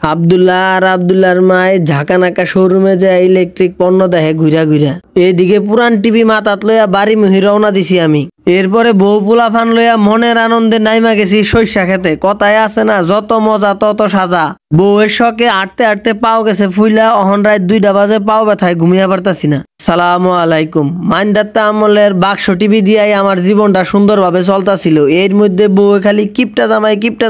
আব্দুল্লাহ আর আব্দুল্লাহর মায় ঝাঁকানাকা শোরুমে যায় ইলেকট্রিক পণ্য দেখে ঘুরা ঘুরা। এদিকে পুরান টিভি মাথাত লইয়া বাড়ি মুহি রওনা দিছি আমি। এরপরে বউ পোলা ফান লইয়া মনের আনন্দে নাইমা গেছি সরিষা খেতে। কথায় আছে না, যত মজা তত সাজা। বউয়ের শখে আটতে আটতে পাও গেছে ফুইলা, অহন রাত 2টা বাজে পাও ব্যথায় ঘুমিয়ে পারতাছি না। সালামু আলাইকুম। মাইন্দাত্তা আমলের বাক্স টিভি দিয়াই আমার জীবনটা সুন্দরভাবে চলতাছিল। এর মধ্যে বউ খালি কিপটা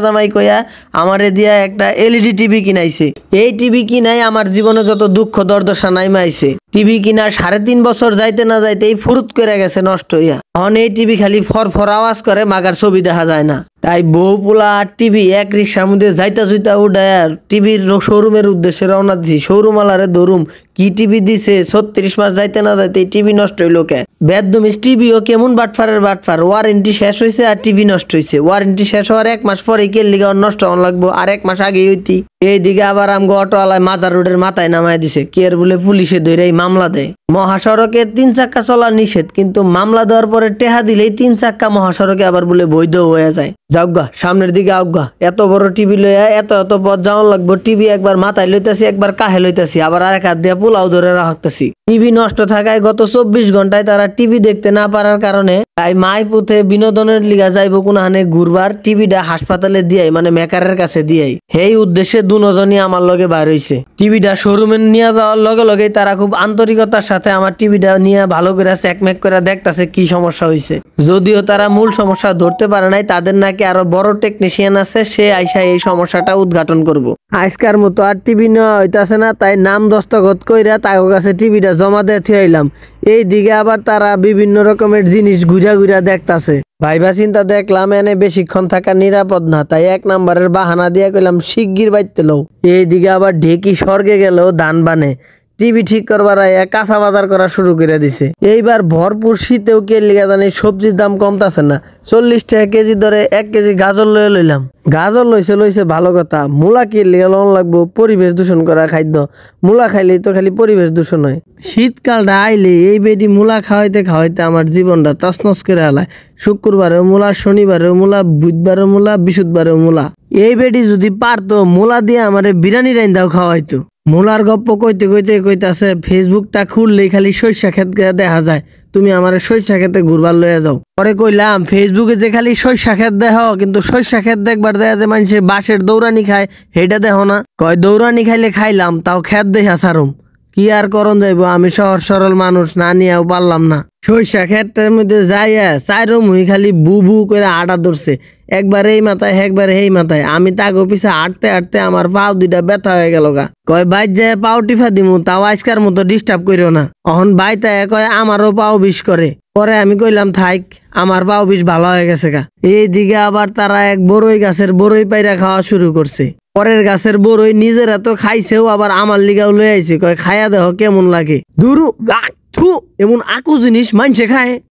জামাই কইয়া আমারে দিয়া একটা এলইডি টিভি কিনাইছে। এই টিভি কিনাই আমার জীবনে যত দুঃখ দর্দশা নাইমাইছে। টিভি কিনা 3.5 বছর যাইতে না যাইতেই ফুরুত করে গেছে নষ্ট হইয়া। এখন এই টিভি খালি ফর আওয়াজ করে, মাগার ছবি দেখা যায় না। তাই বউ পোলা আর টিভি এক রিক্সার মধ্যে যাইতা জুইতা উঠায় টিভির শোরুমের উদ্দেশ্যে রওনা দিছি। শোরুম আলারে ধরুম কি টিভি দিছে, 36 মাস যাইতে না যাইতে টিভি নষ্ট হইলো কে। বেদমিস টিভিও কেমন বাটফার। ওয়ারেন্টি শেষ হয়েছে আর টিভি নষ্ট হয়েছে। ওয়ারেন্টি শেষ হওয়ার 1 মাস পরে কে লিগা নষ্ট হওয়ার লাগবো, আর 1 মাস আগেই হইতি। এইদিকে আবার আমগো অটোওয়ালায় মাজার রোডের মাথায় নামায় দিছে। কেয়ার বলে পুলিশে ধরেই মামলা দেয়। মহাসড়কে 3 চাক্কা চলা নিষেধ, কিন্তু মামলা দেওয়ার পরে টেহা দিলেই 3 চাক্কা মহাসড়কে আবার বলে বৈধ হয়ে যায়। যাওগা সামনের দিকে আউগা, এত বড় টিভি লইয়া এত পথ যাওয়ার লাগবো। টিভি একবার মাথায় লইতাছি, একবার কাহে লইতাছি, আবার আরেক হাত দিয়ে পোলাও ধরে রাখতেছি। টিভি নষ্ট থাকায় গত 24 ঘন্টায় তারা টিভি দেখতে না পারার কারণে তাই মাই পুঁথে বিনোদনের লিগা যাইব কোনহানে ঘুরবার, টিভিটা হাসপাতালে দিয়াই মানে মেকারের কাছে দিয়াই। এই উদ্দেশ্যে দুজনই আমার লগে বাইর হইছে। টিভিটা শোরুমে নিয়ে যাওয়ার লগে লগে তারা খুব আন্তরিকতার সাথে আমার টিভিটা নিয়ে ভালো করে চেকমেক করে দেখতেছে কি সমস্যা হয়েছে। যদিও তারা মূল সমস্যা ধরতে পারে নাই, তাদের নাকি আরো বড় টেকনিশিয়ান আছে, সে আইসা এই সমস্যাটা উদ্ঘাটন করব। আজকের মতো আর টিভি নেওয়া হইতাছে না, তাই নাম দস্তখত কইরা তার কাছে টিভিটা জমা দিয়ে থইলাম। এই দিকে আবার তারা বিভিন্ন রকমের জিনিস ঘুরা দেখতাছে। ভাইবা চিন্তা দেখলাম এনে বেশিক্ষণ থাকা নিরাপদ না, তাই 1 নম্বরের বাহানা দিয়া কইলাম শিগগির বাইতে লও। এইদিকে আবার ঢেকি স্বর্গে গেল ধান বানে। টিভি ঠিক করবার আয়া কাঁচা বাজার করা শুরু করে দিছে। এইবার ভরপুর শীতেও কে লিগা জানি সবজির দাম কমতাছে না। 40 টাকা কেজি ধরে 1 কেজি গাজর লয়ে লইলাম। গাজর লইছে ভালো কথা, মূলা কি লিগা লন লাগবো, পরিবেশ দূষণ করা খাদ্য। মূলা খাইলেই তো খালি পরিবেশ দূষণ হয়। শীতকালটা আইলে এই বেডি মূলা খাওয়াইতে আমার জীবনটা তছনছ করে আলায়। শুক্রবারেও মূলা, শনিবারেও মূলা, বুধবারেও মূলা, বৃহস্পতিবারেও মূলা। এই বেডি যদি পারতো মূলা দিয়ে আমারে বিরিয়ানি রাইন্দাও খাওয়াইতো। মূলার গপ্প কইতাছে ফেসবুকটা খুললেই খালি সরিষা ক্ষেত দেখা যায়, তুমি আমার সরিষা ক্ষেতে ঘুরবার লইয়া যাও। পরে কইলাম ফেসবুকে যে খালি সরিষা ক্ষেত দেখ, কিন্তু সরিষা ক্ষেত দেখবার যায় যে মানুষে বাঁশের দৌড়ানি খায়, হেটা দেখো না। কয় দৌড়ানি খাইলে খাইলাম, তাও ক্ষেত দেখা সারুম। কি আর করন যাইব, আমি সহজ সরল মানুষ, না নিয়েও পারলাম না। সরিষা ক্ষেতের মধ্যে যাইয়া চাইরো মুই খালি বু করে আটা ধরছে, একবার এই মাথায় একবার এই মাথায়। আমি তাকে পিছে হাঁটতে আমার পাও 2টা ব্যথা হয়ে গেল গা। কয় বাইর যায় পাও টিফা দিমু, তাও আজকার মতো ডিস্টার্ব করিও না। অহন বাইতে কয় আমারও পাও বিষ করে। পরে আমি কইলাম থাইক, আমার পাও বিষ ভালো হয়ে গেছে গা। এইদিকে আবার তারা এক বড়ই গাছের বড়ই পাইরা খাওয়া শুরু করছে। পরের গাছের বড়ই নিজেরা তো খাইছেও, আবার আমার লিগাও লই আইছে। কয় খায়া দেহ কেমন লাগে। দুরু থু, এমন আকু জিনিস মানছে খায়।